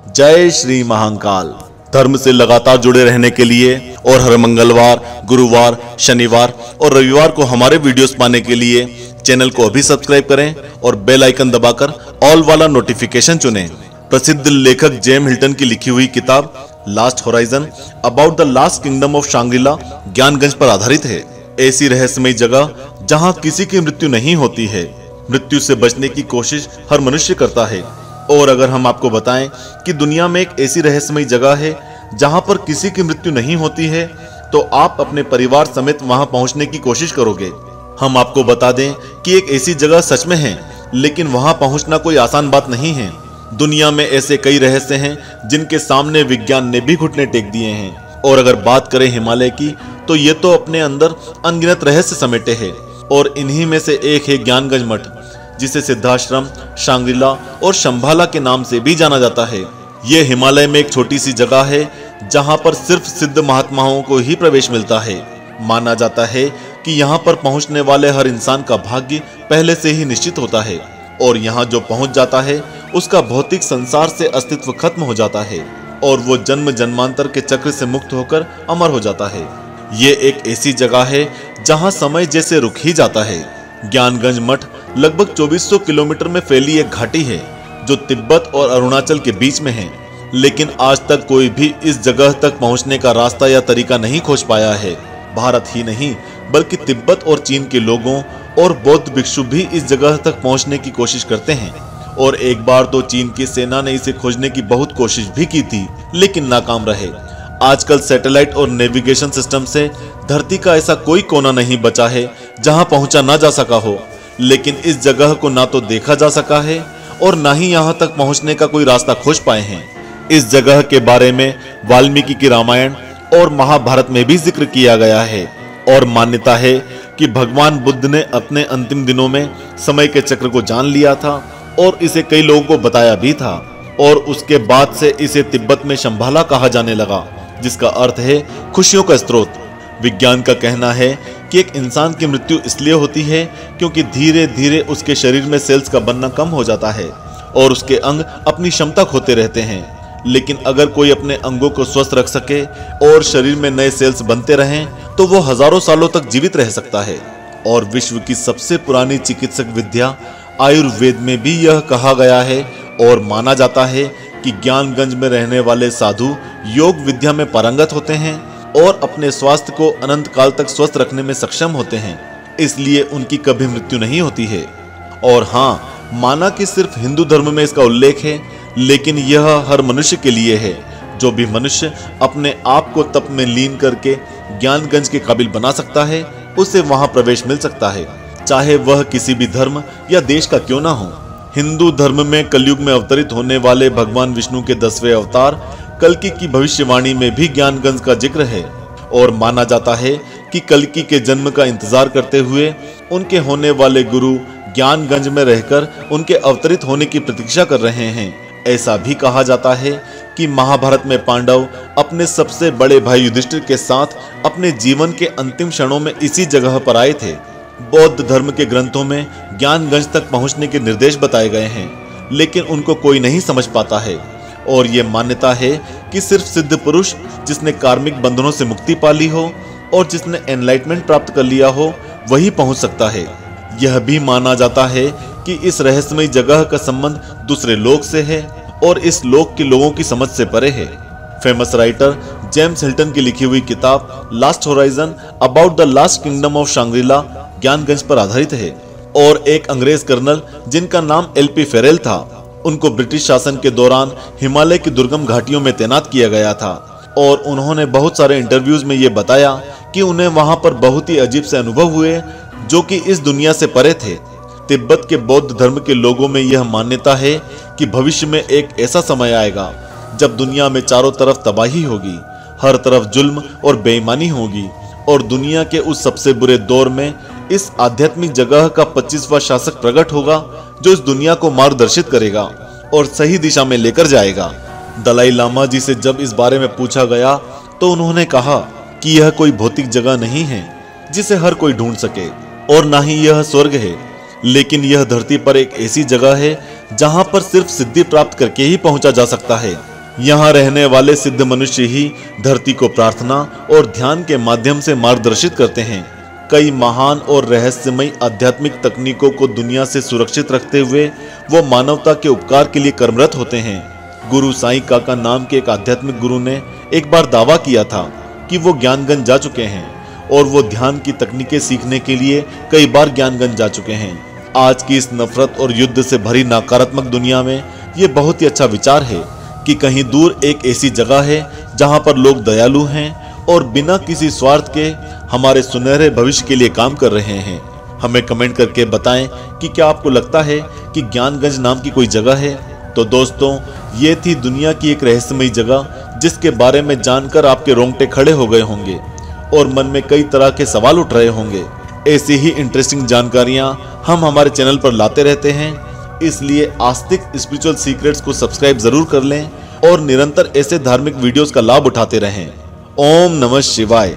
जय श्री महाकाल। धर्म से लगातार जुड़े रहने के लिए और हर मंगलवार, गुरुवार, शनिवार और रविवार को हमारे वीडियोस पाने के लिए चैनल को अभी सब्सक्राइब करें और बेल आइकन दबाकर ऑल वाला नोटिफिकेशन चुनें। प्रसिद्ध लेखक जेम्स हिल्टन की लिखी हुई किताब last horizon about the last kingdom of Shangri-La Gyanganj पर आधारित है। ऐसी रहस्यमयी जगह जहां किसी की मृत्यु नहीं होती है। मृत्यु से बचने की कोशिश हर मनुष्य करता है। और अगर हम आपको बताएं कि दुनिया में एक ऐसी रहस्यमयी जगह है जहां पर किसी की मृत्यु नहीं होती है, तो आप अपने परिवार समेत वहां पहुंचने की कोशिश करोगे। हम आपको बता दें कि एक ऐसी जगह सच में है, लेकिन वहां पहुंचना कोई आसान बात नहीं है। दुनिया में ऐसे कई रहस्य हैं जिनके सामने विज्ञान ने भी घुटने टेक दिए हैं। और अगर बात करें हिमालय की, तो ये तो अपने अंदर अनगिनत रहस्य समेटे हैं। और इन्हीं में से एक है ज्ञानगंज मठ, जिसे सिद्धाश्रम, शांग्री-ला और शंभाला के नाम से भी जाना जाता है। ये हिमालय में एक छोटी सी जगह है जहां पर सिर्फ सिद्ध महात्माओं को ही प्रवेश मिलता है। माना जाता है कि यहाँ पर पहुंचने वाले हर इंसान का भाग्य पहले से ही निश्चित होता है और यहाँ जो पहुंच जाता है उसका भौतिक संसार से अस्तित्व खत्म हो जाता है और वो जन्म जन्मांतर के चक्र से मुक्त होकर अमर हो जाता है। ये एक ऐसी जगह है जहां समय जैसे रुक ही जाता है। ज्ञानगंज मठ लगभग 2400 किलोमीटर में फैली एक घाटी है जो तिब्बत और अरुणाचल के बीच में है। लेकिन आज तक कोई भी इस जगह तक पहुंचने का रास्ता या तरीका नहीं खोज पाया है। भारत ही नहीं बल्कि तिब्बत और चीन के लोगों और बौद्ध भिक्षु भी इस जगह तक पहुंचने की कोशिश करते हैं। और एक बार तो चीन की सेना ने इसे खोजने की बहुत कोशिश भी की थी, लेकिन नाकाम रहे। आजकल सैटेलाइट और नेविगेशन सिस्टम से धरती का ऐसा कोई कोना नहीं बचा है जहां पहुंचा ना जा सका हो। लेकिन इस जगह को ना तो देखा जा सका है और ना ही यहां तक पहुंचने का कोई रास्ता खोज पाए हैं। इस जगह के बारे में वाल्मीकि की रामायण और महाभारत में भी जिक्र किया गया है। और मान्यता है कि भगवान बुद्ध ने अपने अंतिम दिनों में समय के चक्र को जान लिया था और इसे कई लोगों को बताया भी था। और उसके बाद से इसे तिब्बत में शंभाला कहा जाने लगा, जिसका अर्थ है खुशियों का स्रोत। विज्ञान का कहना है कि एक इंसान की मृत्यु इसलिए होती है क्योंकि धीरे धीरे उसके शरीर में सेल्स का बनना कम हो जाता है और उसके अंग अपनी क्षमता खोते रहते हैं। लेकिन अगर कोई अपने अंगों को स्वस्थ रख सके और शरीर में नए सेल्स बनते रहें, तो वो हजारों सालों तक जीवित रह सकता है। और विश्व की सबसे पुरानी चिकित्सक विद्या आयुर्वेद में भी यह कहा गया है और माना जाता है कि ज्ञानगंज में रहने वाले साधु योग विद्या में पारंगत होते हैं और अपने स्वास्थ्य को अनंत काल तक स्वस्थ रखने में सक्षम होते हैं। इसलिए उनकी कभी मृत्यु नहीं होती है। और हाँ, माना कि सिर्फ हिंदू धर्म में इसका उल्लेख है, लेकिन यह हर मनुष्य के लिए है। जो भी मनुष्य अपने आप को तप में लीन करके ज्ञानगंज के काबिल बना सकता है, उसे वहां प्रवेश मिल सकता है, चाहे वह किसी भी धर्म या देश का क्यों ना हो। हिंदू धर्म में कलयुग में अवतरित होने वाले भगवान विष्णु के 10वें अवतार कल्कि की भविष्यवाणी में भी ज्ञानगंज का जिक्र है। और माना जाता है कि कल्कि के जन्म का इंतजार करते हुए उनके होने वाले गुरु ज्ञानगंज में रहकर उनके अवतरित होने की प्रतीक्षा कर रहे हैं। ऐसा भी कहा जाता है कि महाभारत में पांडव अपने सबसे बड़े भाई युधिष्ठिर के साथ अपने जीवन के अंतिम क्षणों में इसी जगह पर आए थे। बौद्ध धर्म के ग्रंथों में ज्ञानगंज तक पहुंचने के निर्देश बताए गए हैं, लेकिन उनको कोई नहीं समझ पाता है। और ये मान्यता है कि सिर्फ सिद्ध पुरुष जिसने कार्मिक बंधनों से मुक्ति पा ली हो और जिसने एनलाइटमेंट प्राप्त कर लिया हो, वही पहुंच सकता है। यह भी माना जाता है कि इस रहस्यमयी जगह का संबंध दूसरे लोक से है और इस लोक के लोगों की समझ से परे है। फेमस राइटर जेम्स हिल्टन की लिखी हुई किताब last horizon about the last kingdom of Shangri-La Gyanganj पर आधारित है। और एक अंग्रेज कर्नल जिनका नाम एलपी फेरेल था, उनको ब्रिटिश शासन के दौरान हिमालय की दुर्गम घाटियों में तैनात किया गया था। और उन्होंने बहुत सारे इंटरव्यूज में ये बताया कि उन्हें वहां पर बहुत ही अजीब से अनुभव हुए जो कि इस दुनिया से परे थे। तिब्बत के बौद्ध धर्म के लोगों में यह मान्यता है कि भविष्य में एक ऐसा समय आएगा जब दुनिया में चारों तरफ तबाही होगी, हर तरफ जुल्म और बेईमानी होगी। और दुनिया के उस सबसे बुरे दौर में इस आध्यात्मिक जगह का 25वां शासक प्रकट होगा जो इस दुनिया को मार्गदर्शित करेगा और सही दिशा में लेकर जाएगा। दलाई लामा जी से जब इस बारे में पूछा गया तो उन्होंने कहा कि यह कोई भौतिक जगह नहीं है जिसे हर कोई ढूंढ सके और ना ही यह स्वर्ग है, लेकिन यह धरती पर एक ऐसी जगह है जहां पर सिर्फ सिद्धि प्राप्त करके ही पहुंचा जा सकता है। यहाँ रहने वाले सिद्ध मनुष्य ही धरती को प्रार्थना और ध्यान के माध्यम से मार्गदर्शित करते हैं। कई महान और रहस्यमयी आध्यात्मिक तकनीकों को दुनिया से सुरक्षित रखते हुए वो मानवता के उपकार के लिए कर्मरत होते हैं। गुरु साईं काका नाम के एक आध्यात्मिक गुरु ने एक बार दावा किया था कि वो ज्ञानगंज जा चुके हैं और वो ध्यान की तकनीकें सीखने के लिए कई बार ज्ञानगंज जा चुके हैं। आज की इस नफरत और युद्ध से भरी नकारात्मक दुनिया में ये बहुत ही अच्छा विचार है कि कहीं दूर एक ऐसी जगह है जहां पर लोग दयालु हैं और बिना किसी स्वार्थ के हमारे सुनहरे भविष्य के लिए काम कर रहे हैं। हमें कमेंट करके बताएं कि क्या आपको लगता है कि ज्ञानगंज नाम की कोई जगह है। तो दोस्तों, ये थी दुनिया की एक रहस्यमयी जगह जिसके बारे में जानकर आपके रोंगटे खड़े हो गए होंगे और मन में कई तरह के सवाल उठ रहे होंगे। ऐसी ही इंटरेस्टिंग जानकारियां हम हमारे चैनल पर लाते रहते हैं, इसलिए आस्तिक स्पिरिचुअल सीक्रेट्स को सब्सक्राइब जरूर कर लें और निरंतर ऐसे धार्मिक वीडियोस का लाभ उठाते रहें। ओम नमः शिवाय।